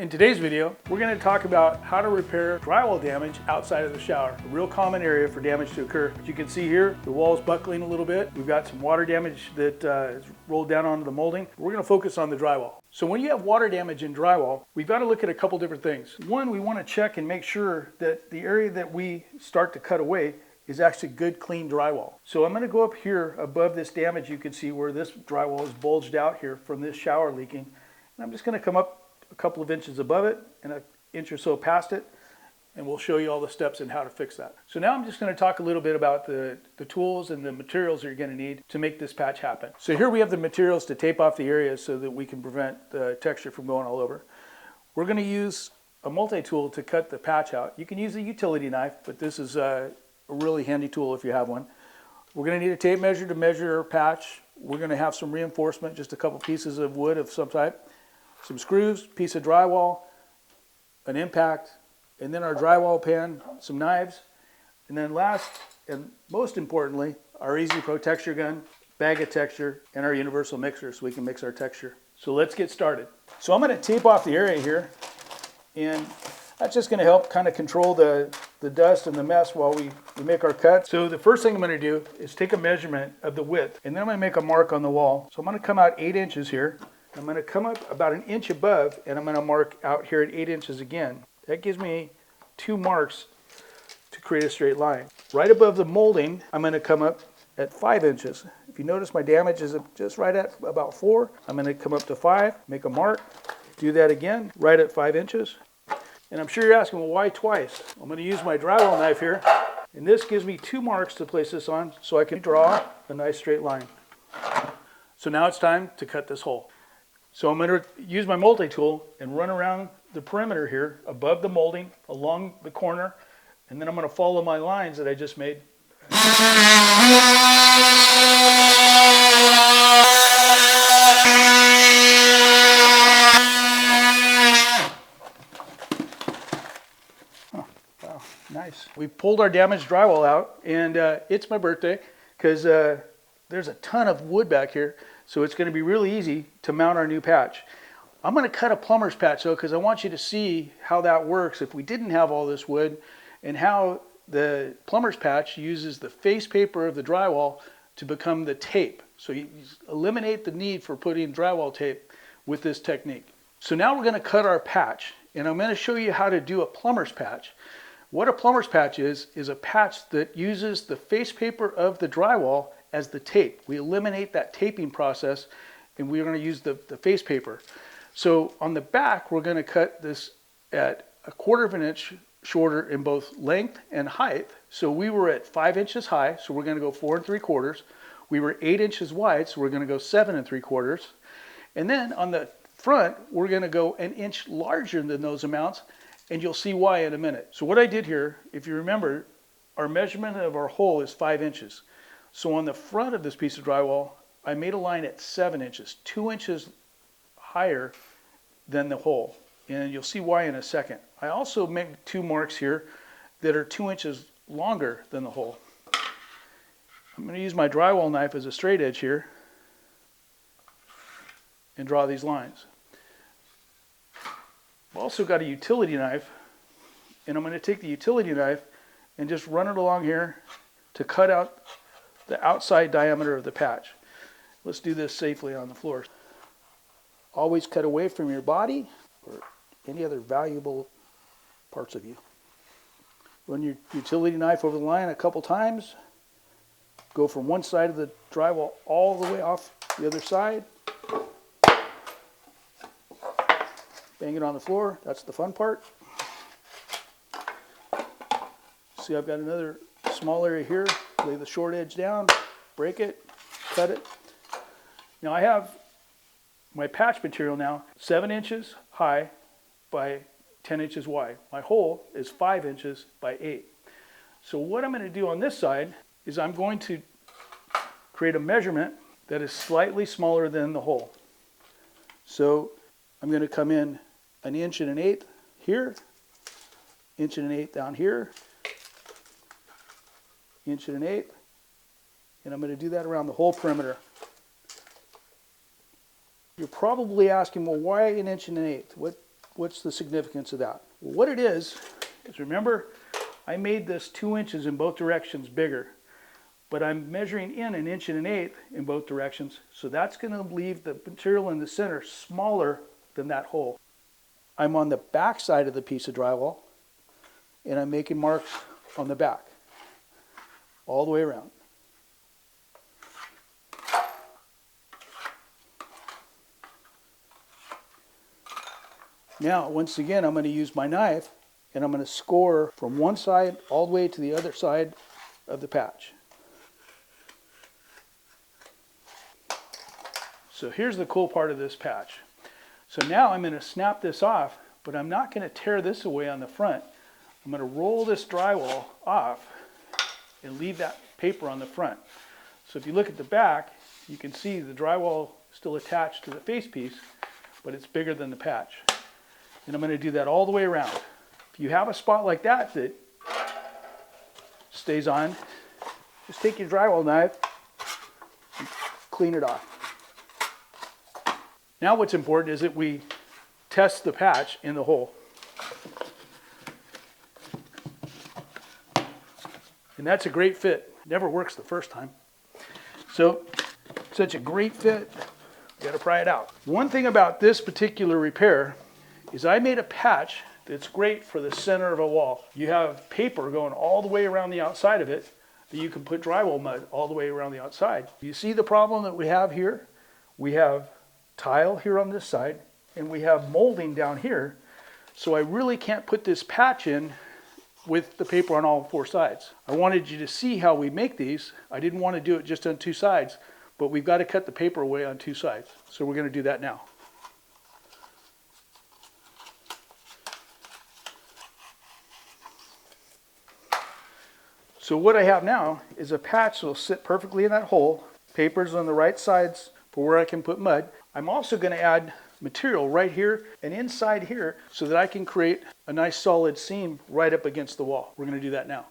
In today's video, we're going to talk about how to repair drywall damage outside of the shower. A real common area for damage to occur. As you can see here, the wall is buckling a little bit. We've got some water damage that is rolled down onto the molding. We're going to focus on the drywall. So when you have water damage in drywall, we've got to look at a couple different things. One, we want to check and make sure that the area that we start to cut away is actually good, clean drywall. So I'm going to go up here above this damage. You can see where this drywall is bulged out here from this shower leaking. And I'm just going to come up a couple of inches above it and an inch or so past it, and we'll show you all the steps and how to fix that. So now I'm just going to talk a little bit about the tools and the materials that you're going to need to make this patch happen. So here we have the materials to tape off the areas so that we can prevent the texture from going all over. We're going to use a multi-tool to cut the patch out. You can use a utility knife, but this is a really handy tool if you have one. We're going to need a tape measure to measure our patch. We're going to have some reinforcement, just a couple pieces of wood of some type, some screws, piece of drywall, an impact, and then our drywall pan, some knives, and then last and most importantly, our Easy Pro texture gun, bag of texture, and our universal mixer so we can mix our texture. So let's get started. So I'm going to tape off the area here, and that's just going to help kind of control the dust and the mess while we make our cut. So the first thing I'm going to do is take a measurement of the width, and then I'm going to make a mark on the wall. So I'm going to come out 8 inches here. I'm going to come up about an inch above, and I'm going to mark out here at 8 inches again. That gives me 2 marks to create a straight line. Right above the molding, I'm going to come up at 5 inches. If you notice, my damage is just right at about 4. I'm going to come up to 5, make a mark, do that again, right at 5 inches. And I'm sure you're asking, well, why twice? I'm going to use my drywall knife here, and this gives me 2 marks to place this on so I can draw a nice straight line. So now it's time to cut this hole. So I'm going to use my multi-tool and run around the perimeter here, above the molding, along the corner, and then I'm going to follow my lines that I just made. Oh, wow, nice. We pulled our damaged drywall out, and it's my birthday because there's a ton of wood back here. So it's going to be really easy to mount our new patch. I'm going to cut a plumber's patch though, because I want you to see how that works if we didn't have all this wood, and how the plumber's patch uses the face paper of the drywall to become the tape. So you eliminate the need for putting drywall tape with this technique. So now we're going to cut our patch, and I'm going to show you how to do a plumber's patch. What a plumber's patch is a patch that uses the face paper of the drywall as the tape. We eliminate that taping process, and we're going to use the face paper. So on the back, we're going to cut this at 1/4 of an inch shorter in both length and height. So we were at 5 inches high, so we're going to go 4 3/4. We were 8 inches wide, so we're going to go 7 3/4. And then on the front, we're going to go an inch larger than those amounts, and you'll see why in a minute. So what I did here, if you remember, our measurement of our hole is 5 inches. So on the front of this piece of drywall, I made a line at 7 inches, 2 inches higher than the hole. And you'll see why in a second. I also made 2 marks here that are 2 inches longer than the hole. I'm going to use my drywall knife as a straight edge here and draw these lines. I've also got a utility knife, and I'm going to take the utility knife and just run it along here to cut out the outside diameter of the patch. Let's do this safely on the floor. Always cut away from your body or any other valuable parts of you. Run your utility knife over the line a couple times. Go from one side of the drywall all the way off the other side. Bang it on the floor. That's the fun part. See, I've got another small area here. Lay the short edge down, break it, cut it. Now I have my patch material now 7 inches high by 10 inches wide. My hole is 5 inches by 8. So what I'm going to do on this side is I'm going to create a measurement that is slightly smaller than the hole. So I'm going to come in 1 1/8 here, 1 1/8 down here, 1 1/8, and I'm going to do that around the whole perimeter. You're probably asking, well, why 1 1/8? What's the significance of that? Well, what it is remember, I made this 2 inches in both directions bigger, but I'm measuring in 1 1/8 inches in both directions, so that's going to leave the material in the center smaller than that hole. I'm on the back side of the piece of drywall, and I'm making marks on the back, all the way around. Now, once again, I'm going to use my knife, and I'm going to score from one side all the way to the other side of the patch. So here's the cool part of this patch. So now I'm going to snap this off, but I'm not going to tear this away on the front. I'm going to roll this drywall off and leave that paper on the front. So if you look at the back, you can see the drywall still attached to the face piece, but it's bigger than the patch. And I'm going to do that all the way around. If you have a spot like that that stays on, just take your drywall knife and clean it off. Now what's important is that we test the patch in the hole. And that's a great fit. It never works the first time. So, such a great fit, you gotta pry it out. One thing about this particular repair is I made a patch that's great for the center of a wall. You have paper going all the way around the outside of it, that you can put drywall mud all the way around the outside. You see the problem that we have here? We have tile here on this side, and we have molding down here, so I really can't put this patch in with the paper on all 4 sides. I wanted you to see how we make these. I didn't want to do it just on 2 sides, but we've got to cut the paper away on 2 sides, so we're going to do that now. So what I have now is a patch that will sit perfectly in that hole. Paper's on the right sides for where I can put mud. I'm also going to add material right here and inside here so that I can create a nice solid seam right up against the wall. We're going to do that now.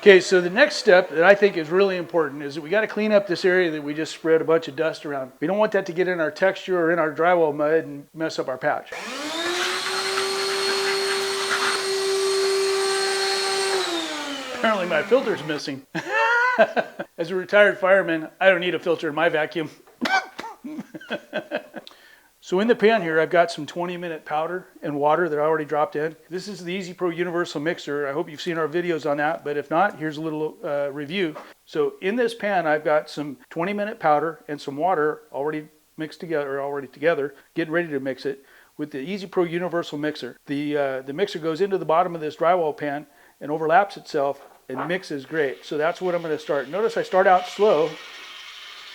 Okay, so the next step that I think is really important is that we got to clean up this area that we just spread a bunch of dust around. We don't want that to get in our texture or in our drywall mud and mess up our patch. Apparently my filter's missing. As a retired fireman, I don't need a filter in my vacuum. So in the pan here, I've got some 20-minute powder and water that I already dropped in. This is the Easy Pro Universal Mixer. I hope you've seen our videos on that, but if not, here's a little review. So in this pan, I've got some 20-minute powder and some water already mixed together, getting ready to mix it with the Easy Pro Universal Mixer. The mixer goes into the bottom of this drywall pan and overlaps itself and mixes great. So that's what I'm going to start. Notice I start out slow,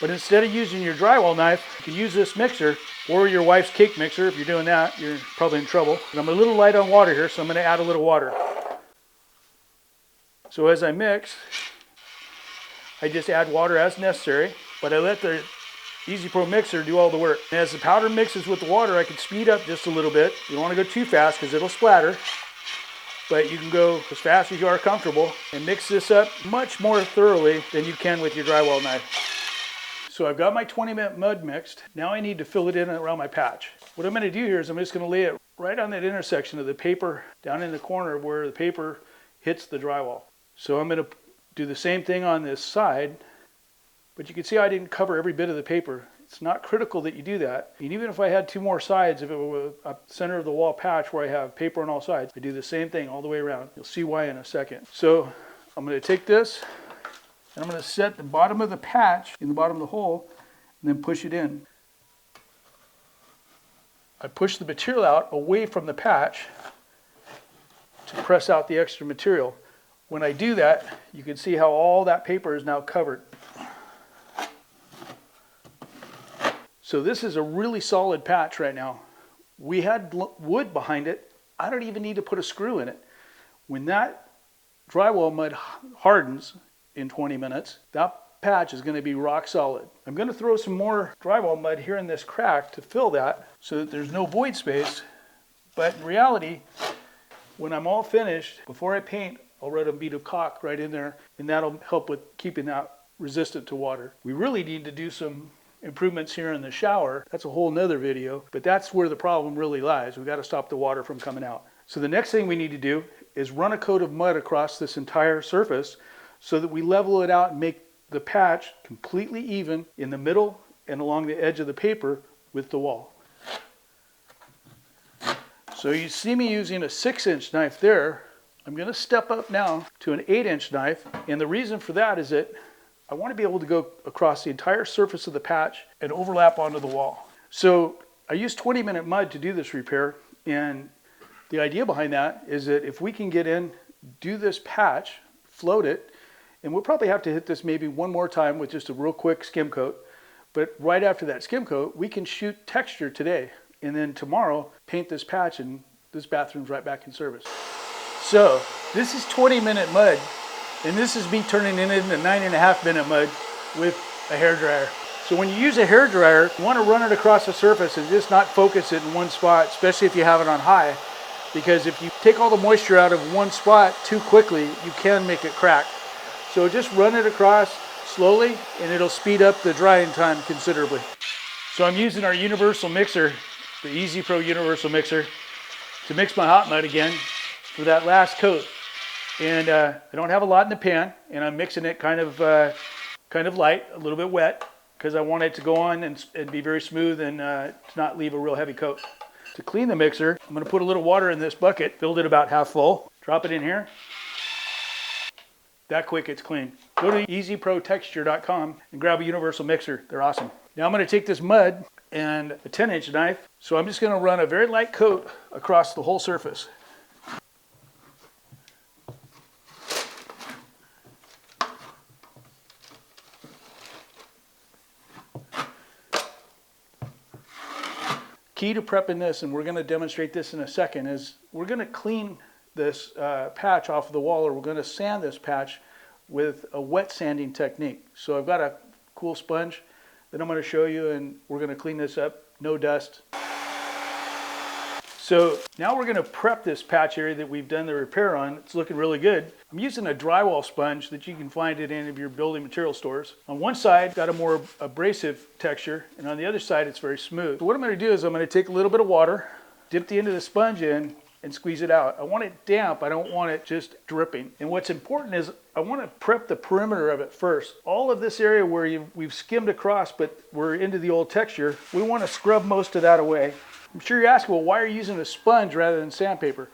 but instead of using your drywall knife, you can use this mixer or your wife's cake mixer. If you're doing that, you're probably in trouble. And I'm a little light on water here, so I'm going to add a little water. So as I mix, I just add water as necessary, but I let the Easy Pro mixer do all the work. And as the powder mixes with the water, I can speed up just a little bit. You don't want to go too fast because it'll splatter. But you can go as fast as you are comfortable and mix this up much more thoroughly than you can with your drywall knife. So I've got my 20-minute mud mixed. Now I need to fill it in around my patch. What I'm going to do here is I'm just going to lay it right on that intersection of the paper down in the corner where the paper hits the drywall. So I'm going to do the same thing on this side, but you can see I didn't cover every bit of the paper. It's not critical that you do that. And even if I had 2 more sides, if it were a center of the wall patch where I have paper on all sides, I do the same thing all the way around. You'll see why in a second. So I'm going to take this and I'm going to set the bottom of the patch in the bottom of the hole and then push it in. I push the material out away from the patch to press out the extra material. When I do that, you can see how all that paper is now covered. So this is a really solid patch right now. We had wood behind it. I don't even need to put a screw in it. When that drywall mud hardens in 20 minutes, that patch is going to be rock solid. I'm going to throw some more drywall mud here in this crack to fill that so that there's no void space. But in reality, when I'm all finished, before I paint, I'll run a bead of caulk right in there, and that'll help with keeping that resistant to water. We really need to do some improvements here in the shower, that's a whole nother video, but that's where the problem really lies. We've got to stop the water from coming out. So the next thing we need to do is run a coat of mud across this entire surface so that we level it out and make the patch completely even in the middle and along the edge of the paper with the wall. So you see me using a 6-inch knife there. I'm going to step up now to an 8-inch knife, and the reason for that is that I want to be able to go across the entire surface of the patch and overlap onto the wall. So I used 20-minute mud to do this repair, and the idea behind that is that if we can get in, do this patch, float it, and we'll probably have to hit this maybe one more time with just a real quick skim coat, but right after that skim coat, we can shoot texture today, and then tomorrow paint this patch, and this bathroom's right back in service. So this is 20-minute mud, and this is me turning it into 9.5-minute mud with a hairdryer. So when you use a hairdryer, you want to run it across the surface and just not focus it in one spot, especially if you have it on high, because if you take all the moisture out of one spot too quickly, you can make it crack. So just run it across slowly, and it'll speed up the drying time considerably. So I'm using our universal mixer, the Easy Pro universal mixer, to mix my hot mud again for that last coat. And I don't have a lot in the pan, and I'm mixing it kind of light, a little bit wet, because I want it to go on and be very smooth and to not leave a real heavy coat. To clean the mixer, I'm going to put a little water in this bucket, filled it about half full, drop it in here. That quick it's clean. Go to easyprotexture.com and grab a universal mixer. They're awesome. Now I'm going to take this mud and a 10-inch knife. So I'm just going to run a very light coat across the whole surface. Key to prepping this, and we're going to demonstrate this in a second, is we're going to clean this patch off of the wall, or we're going to sand this patch with a wet sanding technique. So I've got a cool sponge that I'm going to show you, and we're going to clean this up, no dust. So now we're going to prep this patch area that we've done the repair on. It's looking really good. I'm using a drywall sponge that you can find at any of your building material stores. On one side, got a more abrasive texture, and on the other side, it's very smooth. So what I'm going to do is I'm going to take a little bit of water, dip the end of the sponge in, and squeeze it out. I want it damp, I don't want it just dripping. And what's important is I want to prep the perimeter of it first. All of this area where we've skimmed across, but we're into the old texture, we want to scrub most of that away. I'm sure you're asking, well, why are you using a sponge rather than sandpaper?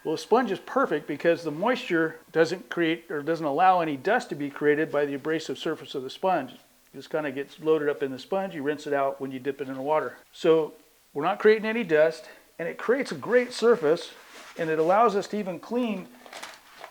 Well, a sponge is perfect because the moisture doesn't create or doesn't allow any dust to be created by the abrasive surface of the sponge. It just kind of gets loaded up in the sponge. You rinse it out when you dip it in the water. So we're not creating any dust, and it creates a great surface, and it allows us to even clean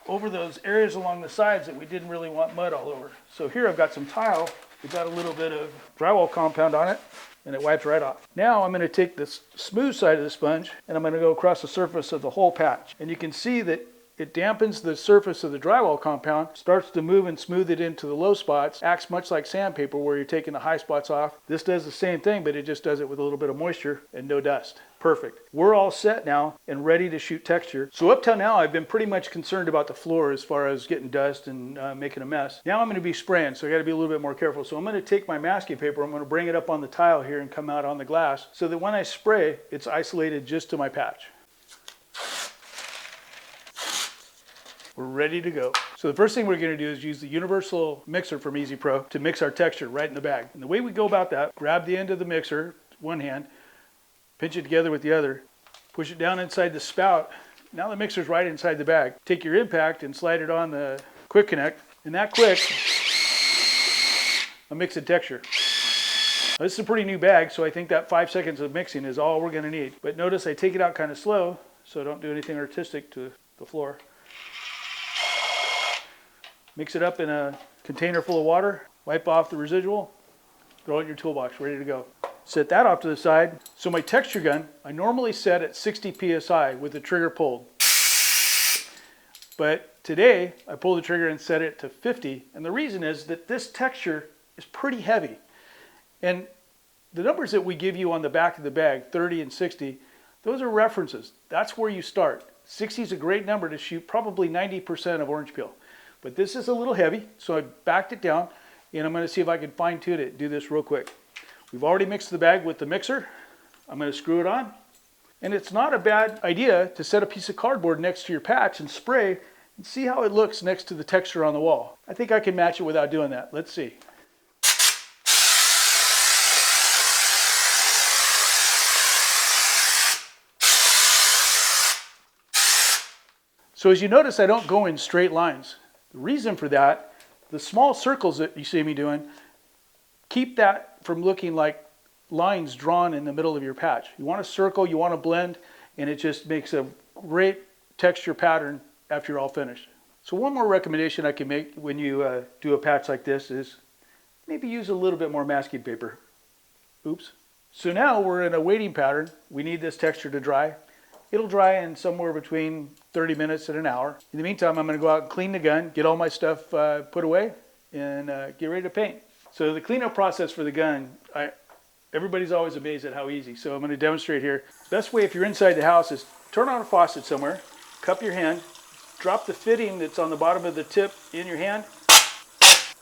over those areas along the sides that we didn't really want mud all over. So here I've got some tile. We've got a little bit of drywall compound on it, and it wipes right off. Now I'm going to take this smooth side of the sponge, and I'm going to go across the surface of the whole patch. And you can see that it dampens the surface of the drywall compound, starts to move and smooth it into the low spots, acts much like sandpaper where you're taking the high spots off. This does the same thing, but it just does it with a little bit of moisture and no dust. Perfect. We're all set now and ready to shoot texture. So up till now, I've been pretty much concerned about the floor as far as getting dust and making a mess. Now I'm going to be spraying, so I got to be a little bit more careful. So I'm going to take my masking paper, I'm going to bring it up on the tile here and come out on the glass so that when I spray, it's isolated just to my patch. We're ready to go. So the first thing we're going to do is use the universal mixer from Easy Pro to mix our texture right in the bag. And the way we go about that, grab the end of the mixer, one hand, pinch it together with the other, push it down inside the spout. Now the mixer's right inside the bag. Take your impact and slide it on the quick connect. And that quick, I'll mix the texture. Now, this is a pretty new bag, so I think that 5 seconds of mixing is all we're going to need. But notice I take it out kind of slow, so don't do anything artistic to the floor. Mix it up in a container full of water, wipe off the residual, throw it in your toolbox, ready to go. Set that off to the side. So my texture gun, I normally set at 60 PSI with the trigger pulled. But today, I pulled the trigger and set it to 50. And the reason is that this texture is pretty heavy. And the numbers that we give you on the back of the bag, 30 and 60, those are references. That's where you start. 60 is a great number to shoot probably 90% of orange peel. But this is a little heavy, so I backed it down, and I'm going to see if I can fine tune it, do this real quick. We've already mixed the bag with the mixer. I'm going to screw it on. And it's not a bad idea to set a piece of cardboard next to your patch and spray and see how it looks next to the texture on the wall. I think I can match it without doing that. Let's see. So as you notice, I don't go in straight lines. The reason for that, the small circles that you see me doing, keep that from looking like lines drawn in the middle of your patch. You want to circle, you want to blend, and it just makes a great texture pattern after you're all finished. So one more recommendation I can make when you do a patch like this is maybe use a little bit more masking paper. Oops. So now we're in a waiting pattern. We need this texture to dry. It'll dry in somewhere between 30 minutes and an hour. In the meantime, I'm going to go out and clean the gun, get all my stuff put away, and get ready to paint. So the cleanup process for the gun, everybody's always amazed at how easy. So I'm going to demonstrate here. Best way if you're inside the house is turn on a faucet somewhere, cup your hand, drop the fitting that's on the bottom of the tip in your hand,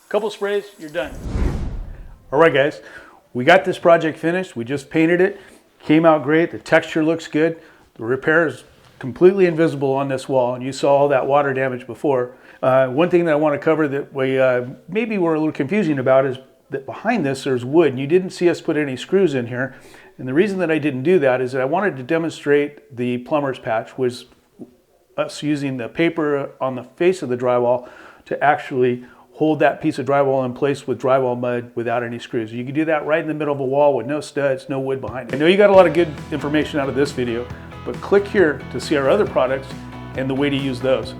couple sprays, you're done. All right guys, we got this project finished. We just painted it, came out great. The texture looks good. The repair is completely invisible on this wall, and you saw all that water damage before. One thing that I want to cover that we maybe were a little confusing about is that behind this there's wood, and you didn't see us put any screws in here. And the reason that I didn't do that is that I wanted to demonstrate the Plumbers Patch, was us using the paper on the face of the drywall to actually hold that piece of drywall in place with drywall mud without any screws. You can do that right in the middle of a wall with no studs, no wood behind it. I know you got a lot of good information out of this video, but click here to see our other products and the way to use those.